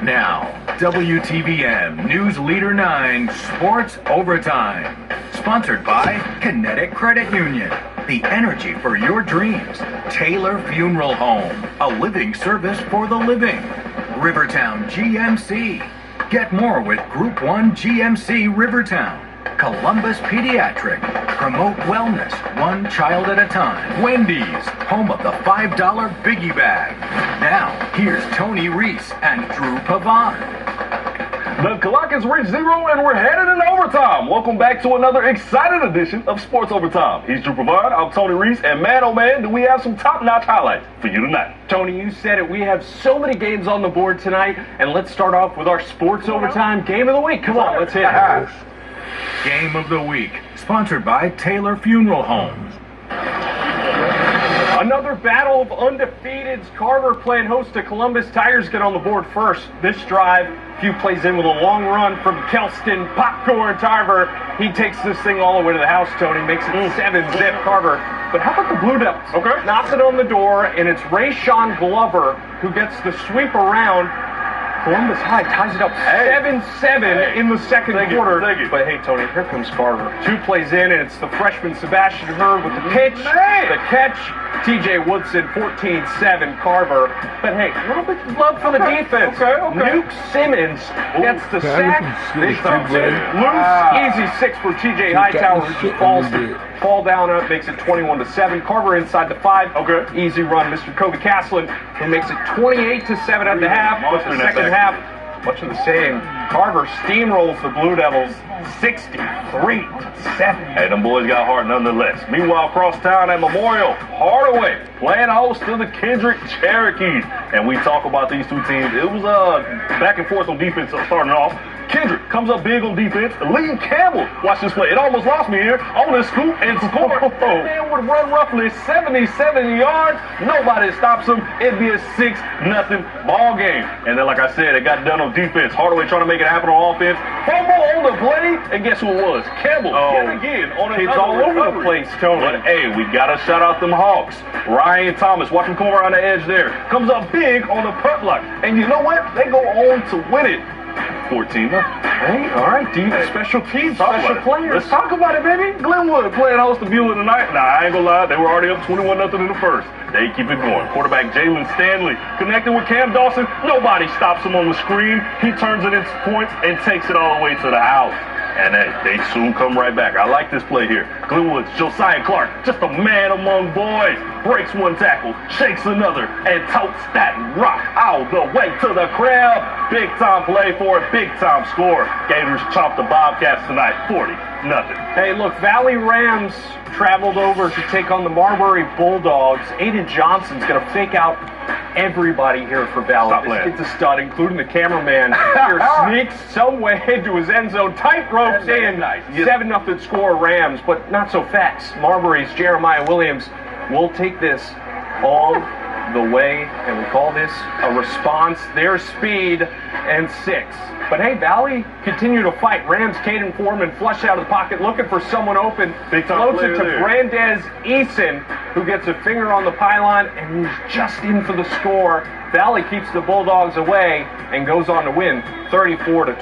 Now, WTVM News Leader 9 Sports Overtime. Sponsored by Kinetic Credit Union. The energy for your dreams. Taylor Funeral Home. A living service for the living. Rivertown GMC. Get more with Group 1 GMC Rivertown. Columbus Pediatric. Promote wellness, one child at a time. Wendy's, home of the $5 Biggie Bag. Now, here's Tony Reese and Drew Pavan. The clock has reached 0 and we're headed into overtime. Welcome back to another exciting edition of Sports Overtime. He's Drew Pavan, I'm Tony Reese, and man oh man, do we have some top-notch highlights for you tonight. Tony, you said it. We have so many games on the board tonight, and let's start off with our Sports Overtime Game of the Week. Come on, let's hit it. Game of the Week, sponsored by Taylor Funeral Homes. Another battle of undefeateds. Carver playing host to Columbus. Tigers get on the board first. This drive, few plays in with a long run from Kelston. Popcorn Tarver. He takes this thing all the way to the house, Tony. Makes it 7-zip Carver. But how about the Blue Devils? Okay. Knocks it on the door, and it's Rayshawn Glover who gets the sweep around. Columbus High ties it up 7-7 in the second quarter. But hey, Tony, here comes Carver. 2 plays in, and it's the freshman Sebastian Hurd with the pitch, the catch. TJ Woodson, 14-7, Carver. But hey, a little bit of love for the defense. Nuke Simmons gets the sack. Loose, easy 6 for TJ Hightower, who just fall down up, makes it 21-7. Carver inside the 5. Easy run, Mr. Kobe Caslin, who makes it 28-7 at the half. But the second half, much of the same. Carver steamrolls the Blue Devils 63-7. Hey, them boys got heart nonetheless. Meanwhile, across town at Memorial, Hardaway playing host to the Kendrick Cherokees. And we talk about these two teams. It was back and forth on defense starting off. Kendrick comes up big on defense. Lee Campbell, watch this play. It almost lost me here. On the scoop and score. That man would run roughly 77 yards. Nobody stops him. It'd be a 6-0 ball game. And then, like I said, it got done on defense. Hardaway trying to make it happen on offense. Fumble on the play. And guess who it was? Campbell. Yet again on it's all over the place, Tony. But hey, we got to shout out them Hawks. Ryan Thomas, watch him come around the edge there. Comes up big on the punt block. And you know what? They go on to win it. 14. Hey, all right, deep special teams, special players. Let's talk about it, baby. Glenwood playing host to Beulah tonight. Nah, I ain't gonna lie, they were already up 21-0 in the first. They keep it going. Quarterback Jalen Stanley connected with Cam Dawson. Nobody stops him on the screen. He turns it into points and takes it all the way to the house. And they soon come right back. I like this play here. Glenwood's Josiah Clark, just a man among boys. Breaks one tackle, shakes another, and totes that rock all the way to the crowd. Big time play for a big time score. Gators chomp the Bobcats tonight, 40-0. Hey, look, Valley Rams traveled over to take on the Marbury Bulldogs. Aiden Johnson's going to fake out everybody here for Valley. This kid's a stud, including the cameraman. Here sneaks some way into his end zone. Tight ropes in. 7-0 score Rams, but not so fast. Marbury's Jeremiah Williams will take this all the way, and we call this a response. Their speed and 6. But hey, Valley continue to fight. Rams, Caden Foreman flush out of the pocket, looking for someone open. Floats it to Brandez Eason, who gets a finger on the pylon, and he's just in for the score. Valley keeps the Bulldogs away and goes on to win 34-21.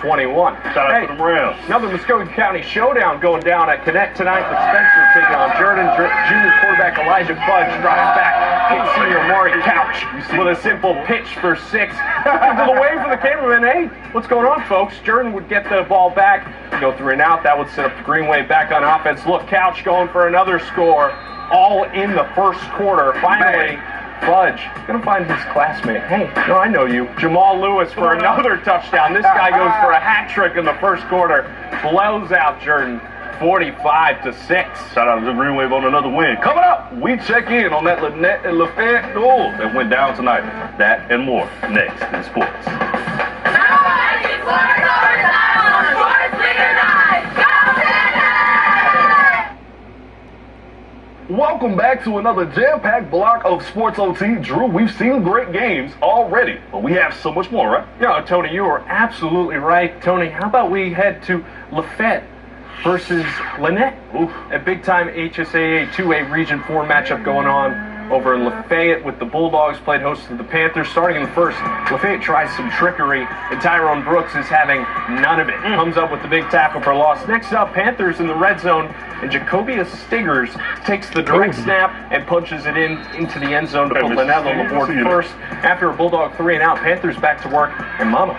Shout out to the Rams. Another Muskogee County showdown going down at Connect tonight with Spencer taking on Jordan. Junior quarterback Elijah Fudge drops back. Hits senior Maury Couch with a simple pitch for 6. To the way for the cameraman. Hey, what's going on, folks? Jordan would get the ball back, go 3 and out. That would set up the Greenway back on offense. Look, Couch going for another score, all in the first quarter. Finally, Fudge gonna find his classmate. Hey, no, I know you. Jamal Lewis for another touchdown. This guy goes for a hat trick in the first quarter. Blows out Jordan 45-6. Shout out to the Green Wave on another win. Coming up, we check in on that Lynette and Lafayette goal that went down tonight. That and more next in sports. Welcome back to another jam-packed block of Sports OT. Drew, we've seen great games already, but we have so much more, right? Yeah, Tony, you are absolutely right. Tony, how about we head to Lafayette versus Lynette? A big-time HSAA 2A Region 4 matchup going on. over in Lafayette with the Bulldogs, played host to the Panthers. Starting in the first, Lafayette tries some trickery, and Tyrone Brooks is having none of it. Comes up with the big tackle for loss. Next up, Panthers in the red zone, and Jacobius Stiggers takes the direct snap and punches it into the end zone to put Lynette on the board first. After a Bulldog 3-and-out, Panthers back to work, and mama,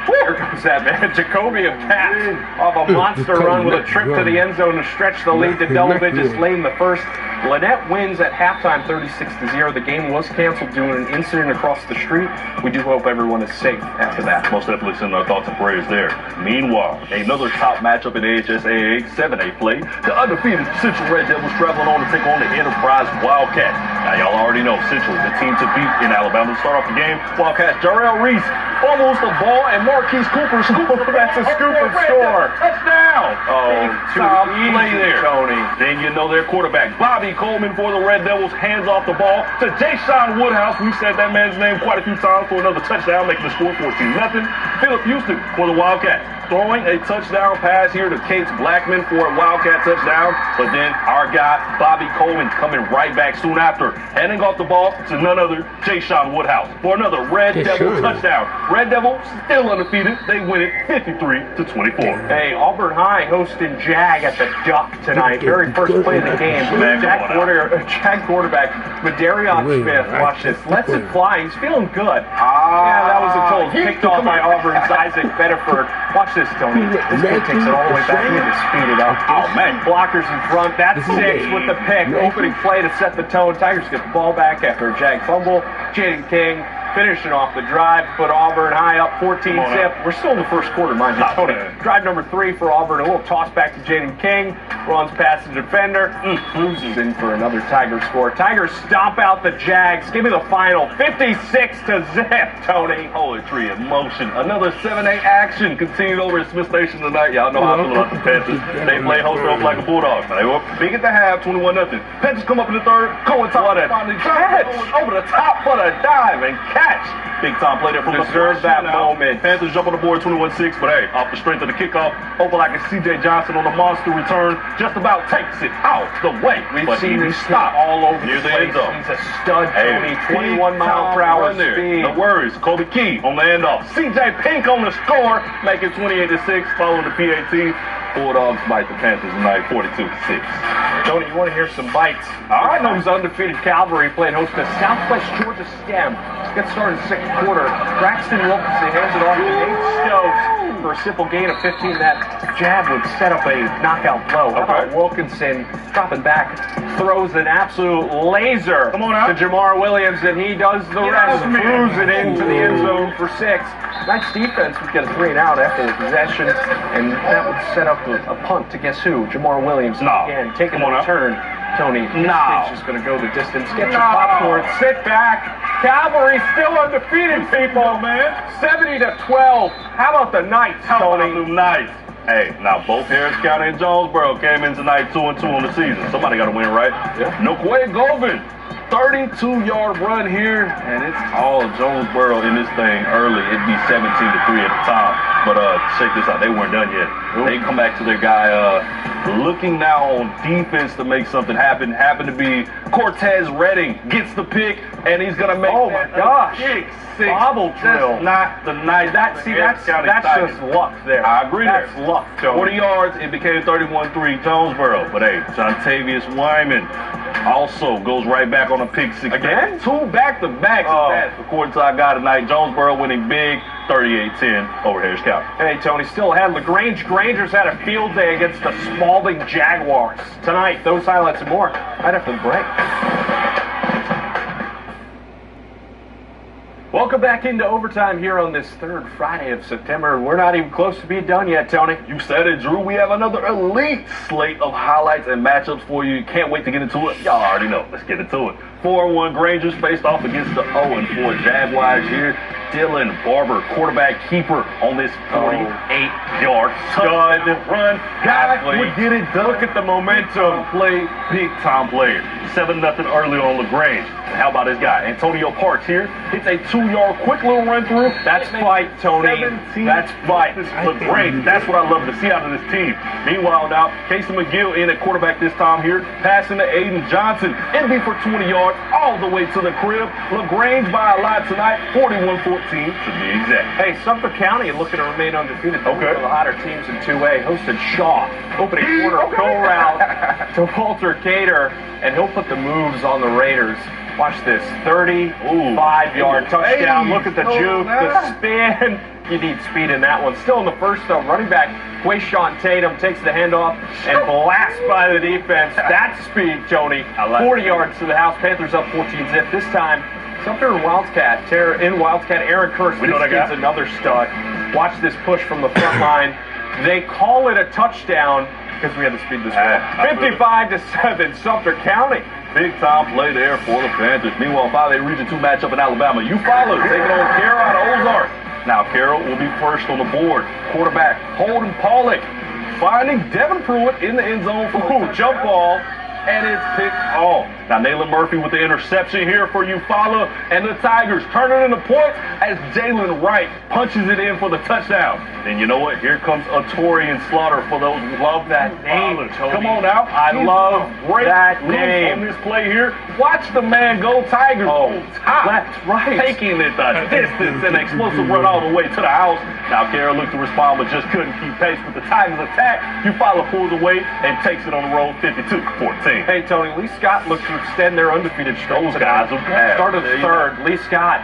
there goes that man. Jacoby of Pat off a monster run with a trip to the end zone to stretch the lead to double digits late in the first. Lynette wins at halftime 36-0. The game was canceled due to an incident across the street. We do hope everyone is safe after that. Most definitely send our thoughts and prayers there. Meanwhile, another top matchup in AHSAA 7A play. The undefeated Central Red Devils traveling on to take on the Enterprise Wildcats. Now, y'all already know Central is the team to beat in Alabama. To start off the game, Wildcats, Jarrell Reese almost the ball, and Marquise Cooper scooper. That's a scoop and score. Touchdown. Oh, top play there. Tony. Then you know their quarterback, Bobby Coleman for the Red Devils, hands off the ball to Jay-Sean Woodhouse. We've said that man's name quite a few times for another touchdown, making the score 14-0. Philip Houston for the Wildcats, throwing a touchdown pass here to Cates Blackman for a Wildcat touchdown. But then our guy, Bobby Coleman, coming right back soon after, handing off the ball to none other, Jay-Sean Woodhouse for another Red Devil touchdown. Red Devil still undefeated. They win it 53-24. Hey, Auburn High hosting Jag at the Duck tonight. Very first play of the game. Jag quarterback, Madarion Smith. Watch this. Lets it fly. He's feeling good. Yeah, that was a total picked off by Auburn's Isaac Bedford. Watch this, Tony. This kid takes it all the way back. He had to speed it up. Oh, man. Blockers in front. That's 6 with the pick. Opening play to set the tone. Tigers get the ball back after a Jag fumble. Jaden King finishing off the drive, put Auburn High up 14-zip. We're still in the first quarter, mind you, Tony. Drive number 3 for Auburn. A little toss back to Jaden King. Runs past the defender. Cruises in for another Tiger score. Tigers stomp out the Jags. Give me the final. 56-zip, Tony. Holy tree in motion. Another 7A action continued over at Smith Station tonight. Y'all know how I feel about the Panthers. They play host up like a Bulldog. They were big at the half, 21-0. Panthers come up in the third. Cohen top finally catch over the top for the dive and catch. Big time play there from the first that moment. Panthers jump on the board 21-6, but hey, off the strength of the kickoff, Opalaka CJ Johnson on the monster return just about takes it out the way. We've seen him stop all over the place. He's a stud, Tony. 21-mile-per-hour speed. No worries. Kobe Key on the handoff. CJ Pink on the score, making 28-6, following the PAT. Bulldogs bite the Panthers tonight, 42-6. Tony, you want to hear some bites? All right, those undefeated Cavalry playing host to Southwest Georgia STEM. Let's get started in the second quarter. Braxton Wilkinson hands it off to Nate Stokes for a simple gain of 15. That jab would set up a knockout blow. How about Wilkinson dropping back, throws an absolute laser to Jamar Williams, and he does the rest, cruising into the end zone for 6. Nice defense would get a 3-and-out after the possession, and that would set up a punt to guess who? Jamar Williams. Again, taking a turn. Tony, this just going to go the distance. Get your popcorn. Sit back. Cavalry still undefeated, people, man. 70-12. How about the Knights, Tony? Knights. Hey, now both Harris County and Jonesboro came in tonight 2-2 on the season. Somebody got to win, right? Yeah. Noquay Govin, 32-yard run here, and it's all Jonesboro in this thing early. It'd be 17-3 at the time. But check this out, they weren't done yet. They come back to their guy looking now on defense to make something happen. Happened to be Cortez Redding, gets the pick, and he's gonna make kick 6. Bobble drill. That's not the night. That's just luck there. I agree. That's luck, Tony. 40 yards, it became 31-3 Jonesboro. But hey, Jontavius Wyman also goes right back on a pick 6. Again? 2 back-to-backs at that, according to our guy tonight. Jonesboro winning big, 38-10 over Harris County. Hey, Tony, still ahead. LaGrange Grangers had a field day against the Spalding Jaguars. Tonight, those highlights and more right after the break. Welcome back into overtime here on this third Friday of September. We're not even close to being done yet, Tony. You said it, Drew. We have another elite slate of highlights and matchups for you. Can't wait to get into it. Y'all already know. Let's get into it. 4-1 Grangers faced off against the 0-4 Jaguars here. Dylan Barber, quarterback keeper on this 48-yard stud run. Guy would get it done. Look at the momentum. Play, big-time player. 7-0 early on LaGrange. And how about this guy? Antonio Parks here. Hits a 2-yard quick little run through. That's fight, Tony. That's fight. LaGrange. That's what I love to see out of this team. Meanwhile, now, Casey McGill in at quarterback this time here. Passing to Aiden Johnson. It'll be for 20 yards all the way to the crib. LaGrange by a lot tonight. 41-14 to be exact. Hey, Suffolk County looking to remain undefeated. Okay. One of the hotter teams in 2A. Hosted Shaw. Opening quarter go route to Walter Cater. And he'll put the moves on the Raiders. Watch this. 35-yard touchdown. Look at the juke, the spin. You need speed in that one. Still in the first, though. Running back Quayshawn Tatum takes the handoff and blasts by the defense. That's speed, Tony. 40 yards to the house. Panthers up 14-zip. This time, Sumter and Wildcat. Aaron Kurtz. This kid's another stud. Watch this push from the front line. They call it a touchdown because we had to speed this one. 55-7, Sumter County. Big time play there for the Panthers. Meanwhile, 5A Region 2 matchup in Alabama. You follow, taking on Carroll out of Ozark. Now, Carroll will be first on the board. Quarterback Holden Pollock finding Devin Pruitt in the end zone for a jump ball, and it's picked off. Now, Nayland Murphy with the interception here for Eufaula, and the Tigers turn it into points as Jalen Wright punches it in for the touchdown. And you know what? Here comes a Torian Slaughter for those who love that name. Come on now. I love that name. On this play here. Watch the man go. Tigers. Left, right. Taking it the distance, an explosive run all the way to the house. Now, Carroll looked to respond, but just couldn't keep pace with the Tigers' attack. Eufaula pulls away and takes it on the road, 52-14. Hey, Tony, Lee Scott looked to extend their undefeated streak. Those guys are bad. Start of the third. Lee Scott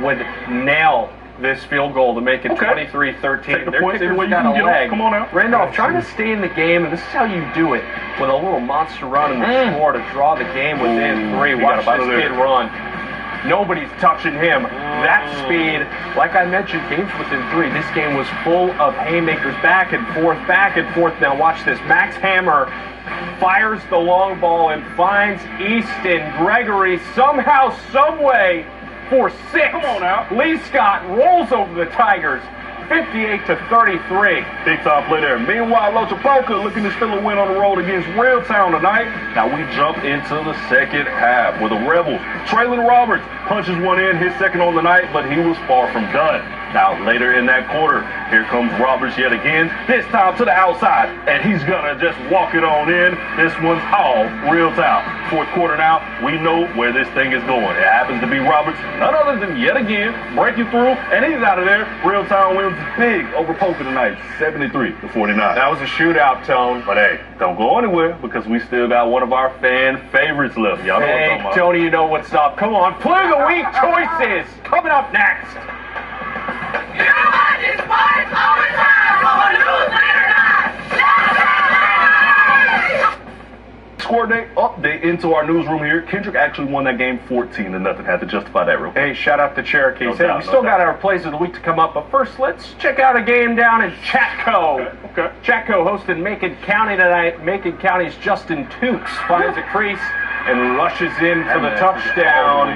would nail this field goal to make it 23-13. Their kicker's got a leg. Come on out. Randolph trying to stay in the game, and this is how you do it, with a little monster run in the score to draw the game within 3. Watch this kid run. Nobody's touching him. That speed, like I mentioned, games within 3. This game was full of haymakers, back and forth, back and forth. Now watch this. Max Hammer fires the long ball and finds Easton Gregory somehow, someway for 6. Come on now. Lee Scott rolls over the Tigers, 58-33. Big time play there. Meanwhile, Lochapoka looking to steal a win on the road against Railtown tonight. Now we jump into the second half where the Rebels, Traylon Roberts punches one in, his second on the night, but he was far from done. Now later in that quarter, here comes Roberts yet again, this time to the outside, and he's gonna just walk it on in. This one's all Railtown. Fourth quarter now, we know where this thing is going. It happens to be Roberts, none other than yet again breaking through, and he's out of there. Railtown wins big over Polka tonight, 73-49. That was a shootout, Tone. But hey, don't go anywhere because we still got one of our fan favorites left. Y'all know what I'm talking about. Tony, you know what's up. Come on, Play of the Week choices coming up next. You know what? It's Sports Overtime on News Leader 9. Score day update into our newsroom here. Kendrick actually won that game 14-0. Had to justify that real quick. Hey, shout out to Cherokee. No Hey, doubt, we still no got doubt. our plays of the week to come up, but first let's check out a game down in Chatco. Okay. Chatco hosting Macon County tonight. Macon County's Justin Tukes finds a crease and rushes in for the touchdown.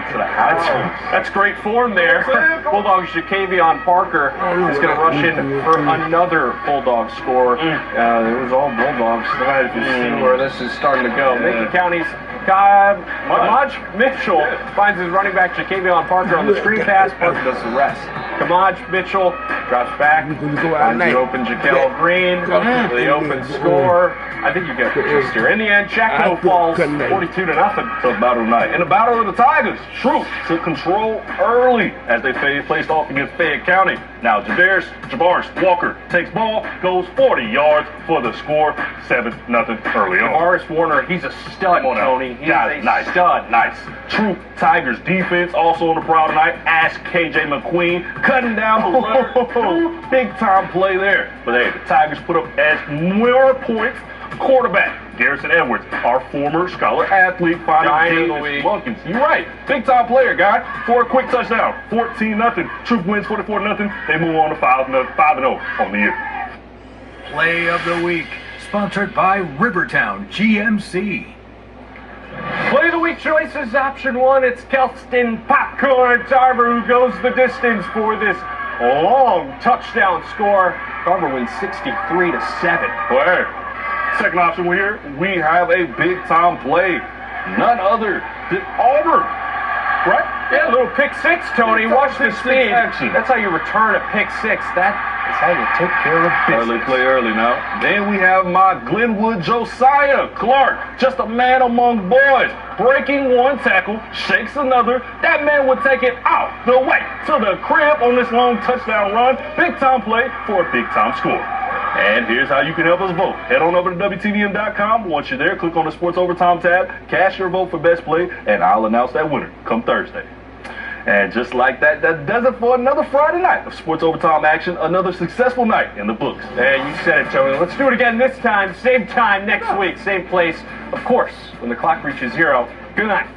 That's great form there. Bulldogs Jacavion Parker is going to rush in for another Bulldog score. It was all Bulldogs tonight if you see where this is starting to go. Macon County's Kamaj Mitchell finds his running back Jacavion Parker on the screen pass. Parker does the rest. Kamaj Mitchell drops back, finds the open Jaquel Green, the open score. I think you got the gist here. In the end, Chatco falls 42-0. Tough battle tonight. In the battle of the Tigers, Troop took control early as they faced off against Fayette County. Now Javaris Walker takes ball, goes 40 yards for the score, 7-0 early on. Javaris Warner, he's a stud, Tony. He's a stud. Nice. Troop Tigers defense also on the prowl tonight. Ask KJ McQueen cutting down the run. Big time play there. But hey, the Tigers put up as more points. Quarterback Garrison Edwards, our former scholar athlete, finding Davis Lunkins. You're right. Big time player, guy. For a quick touchdown. 14-0. Troop wins 44-0. They move on to 5-0 on the year. Play of the Week, sponsored by Rivertown GMC. Play Play of the week choices, option 1, it's Kelston Popcorn Tarver who goes the distance for this long touchdown score. Tarver wins 63-7. Word. Second option here, we have a big-time play. None other than Auburn. Right? Yeah, a little pick six, Tony. Watch the speed. Action. That's how you return a pick six. That is how you take care of business. Early play early now. Then we have my Glenwood Josiah Clark, just a man among boys. Breaking one tackle, shakes another. That man would take it out the way to the crib on this long touchdown run. Big time play for a big time score. And here's how you can help us vote. Head on over to WTVM.com. Once you're there, click on the Sports Overtime tab, cast your vote for best play, and I'll announce that winner come Thursday. And just like that, that does it for another Friday night of Sports Overtime action, another successful night in the books. And you said it, Tony. Let's do it again this time, same time next week, same place. Of course, when the clock reaches 0. Good night.